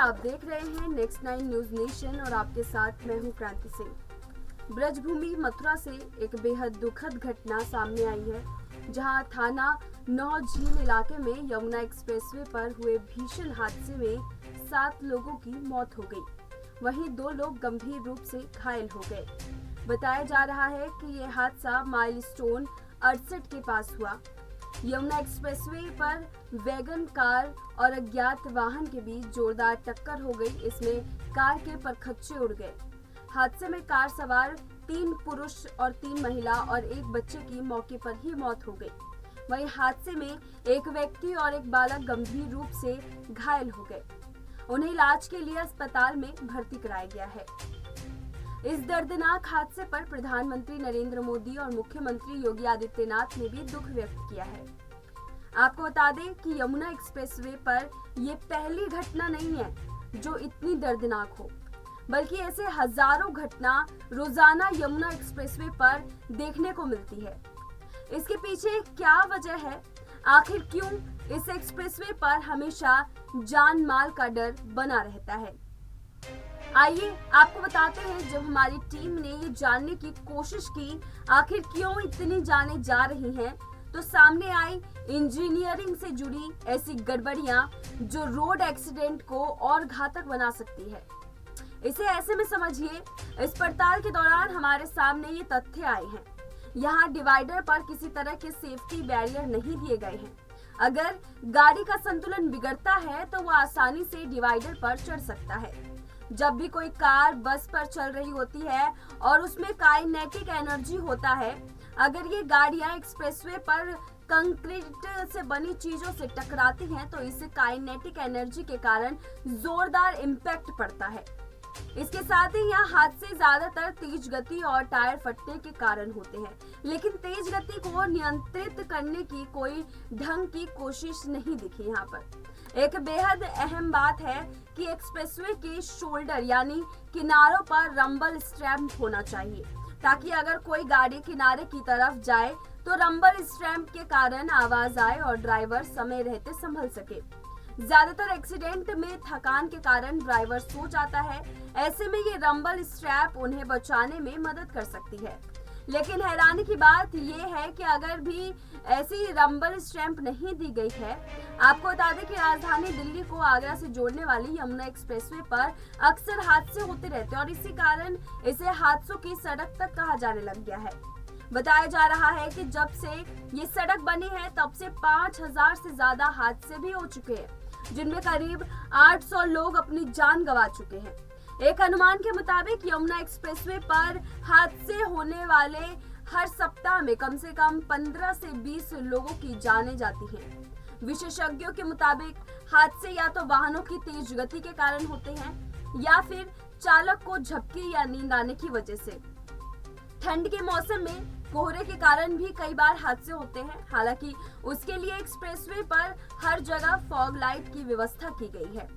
आप देख रहे हैं नेक्स्ट 9 न्यूज नेशन और आपके साथ मैं हूं क्रांति सिंह। ब्रजभूमि मथुरा से एक बेहद दुखद घटना सामने आई है, जहां थाना नौ झील इलाके में यमुना एक्सप्रेसवे पर हुए भीषण हादसे में 7 लोगों की मौत हो गई। वहीं 2 लोग गंभीर रूप से घायल हो गए। बताया जा रहा है कि यह हादसा माइलस्टोन 68 के पास हुआ। यमुना एक्सप्रेसवे पर वैगन कार और अज्ञात वाहन के बीच जोरदार टक्कर हो गई। इसमें कार के परखच्चे उड़ गए। हादसे में कार सवार 3 पुरुष और 3 महिला और एक बच्चे की मौके पर ही मौत हो गई। वहीं हादसे में एक व्यक्ति और एक बालक गंभीर रूप से घायल हो गए। उन्हें इलाज के लिए अस्पताल में भर्ती कराया गया है। इस दर्दनाक हादसे पर प्रधानमंत्री नरेंद्र मोदी और मुख्यमंत्री योगी आदित्यनाथ ने भी दुख व्यक्त किया है। आपको बता दें कि यमुना एक्सप्रेसवे पर ये पहली घटना नहीं है जो इतनी दर्दनाक हो, बल्कि ऐसे हजारों घटना रोजाना यमुना एक्सप्रेसवे पर देखने को मिलती है। इसके पीछे क्या वजह है? आखिर क्यों इस एक्सप्रेसवे पर हमेशा जान माल का डर बना रहता है? आइए आपको बताते हैं, जब हमारी टीम ने ये जानने की कोशिश की आखिर क्यों इतनी जानें जा रही हैं, तो सामने आई इंजीनियरिंग से जुड़ी ऐसी गड़बड़ियां जो रोड एक्सीडेंट को और घातक बना सकती है। इसे ऐसे में समझिए, इस पड़ताल के दौरान हमारे सामने ये तथ्य आए हैं। यहाँ डिवाइडर पर किसी तरह के सेफ्टी बैरियर नहीं दिए गए हैं। अगर गाड़ी का संतुलन बिगड़ता है तो वह आसानी से डिवाइडर पर चढ़ सकता है। जब भी कोई कार बस पर चल रही होती है और उसमें काइनेटिक एनर्जी होता है, अगर ये गाड़ियां एक्सप्रेसवे पर कंक्रीट से बनी चीजों से टकराती हैं तो इससे काइनेटिक एनर्जी के कारण जोरदार इम्पैक्ट पड़ता है। इसके साथ ही यहाँ हादसे ज्यादातर तेज गति और टायर फटने के कारण होते हैं, लेकिन तेज गति को नियंत्रित करने की कोई ढंग की कोशिश नहीं दिखी यहाँ पर। एक बेहद अहम बात है कि एक्सप्रेसवे के शोल्डर यानी किनारों पर रंबल स्ट्रैप होना चाहिए, ताकि अगर कोई गाड़ी किनारे की तरफ जाए तो रंबल स्ट्रैप के कारण आवाज आए और ड्राइवर समय रहते संभल सके। ज्यादातर एक्सीडेंट में थकान के कारण ड्राइवर सो जाता है। ऐसे में ये रंबल स्ट्रैप उन्हें बचाने में मदद कर सकती है। लेकिन हैरानी की बात ये है कि अगर भी ऐसी रंबल स्ट्रैप नहीं दी गई है। आपको बता दें कि राजधानी दिल्ली को आगरा से जोड़ने वाली यमुना एक्सप्रेसवे पर अक्सर हादसे होते रहते हैं और इसी कारण इसे हादसों की सड़क तक कहा जाने लग गया है। बताया जा रहा है कि जब से ये सड़क बनी है तब से 5000 से ज्यादा हादसे भी हो चुके हैं, जिनमें करीब 800 लोग अपनी जान गंवा चुके हैं। एक अनुमान के मुताबिक यमुना एक्सप्रेसवे पर हादसे होने वाले हर सप्ताह में कम से कम 15 से 20 लोगों की जानें जाती हैं। विशेषज्ञों के मुताबिक हादसे या तो वाहनों की तेज गति के कारण होते हैं या फिर चालक को झपकी या नींद आने की वजह से। ठंड के मौसम में कोहरे के कारण भी कई बार हादसे होते हैं। हालांकि उसके लिए एक्सप्रेसवे पर हर जगह फॉग लाइट की व्यवस्था की गई है।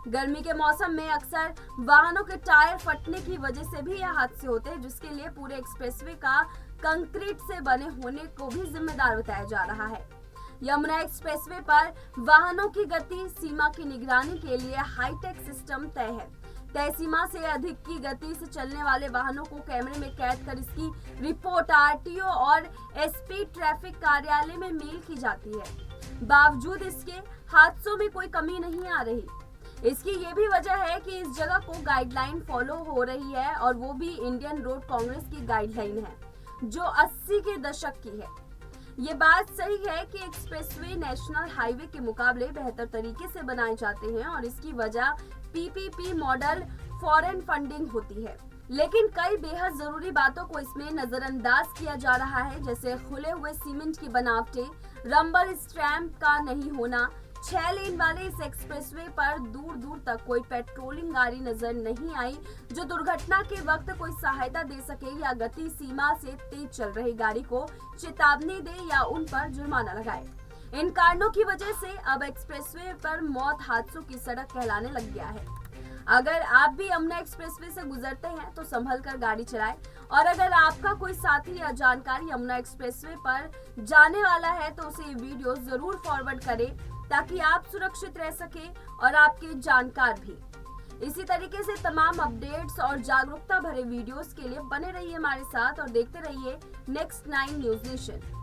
गर्मी के मौसम में अक्सर वाहनों के टायर फटने की वजह से भी यह हादसे होते हैं, जिसके लिए पूरे एक्सप्रेसवे का कंक्रीट से बने होने को भी जिम्मेदार बताया जा रहा है। यमुना एक्सप्रेसवे पर वाहनों की गति सीमा की निगरानी के लिए हाईटेक सिस्टम तय है। तय सीमा से अधिक की गति से चलने वाले वाहनों को कैमरे में कैद कर इसकी रिपोर्ट आरटीओ और एसपी ट्रैफिक कार्यालय में मेल की जाती है। बावजूद इसके हादसों में कोई कमी नहीं आ रही। इसकी ये भी वजह है कि इस जगह को गाइडलाइन फॉलो हो रही है और वो भी इंडियन रोड कांग्रेस की गाइडलाइन है, जो 80 के दशक की है। ये बात सही है कि एक्सप्रेसवे नेशनल हाईवे के मुकाबले बेहतर तरीके से बनाए जाते हैं और इसकी वजह पीपीपी मॉडल फॉरेन फंडिंग होती है। लेकिन कई बेहद जरूरी बातों को इसमें नजरअंदाज किया जा रहा है, जैसे खुले हुए सीमेंट की बनावटें, रंबल स्ट्रैप का नहीं होना, 6 लेन वाले इस एक्सप्रेसवे पर दूर दूर तक कोई पेट्रोलिंग गाड़ी नजर नहीं आई जो दुर्घटना के वक्त कोई सहायता दे सके या गति सीमा से तेज चल रही गाड़ी को चेतावनी दे या उन पर जुर्माना लगाए। इन कारणों की वजह से अब एक्सप्रेसवे पर मौत हादसों की सड़क कहलाने लग गया है। अगर आप भी यमुना एक्सप्रेसवे से गुजरते हैं तो संभल कर गाड़ी चलाएं और अगर आपका कोई साथी या जानकार यमुना एक्सप्रेसवे पर जाने वाला है तो उसे ये वीडियो जरूर फॉरवर्ड करें, ताकि आप सुरक्षित रह सके और आपके जानकार भी। इसी तरीके से तमाम अपडेट्स और जागरूकता भरे वीडियोस के लिए बने रहिए हमारे साथ और देखते रहिए नेक्स्ट 9 न्यूज नेशन।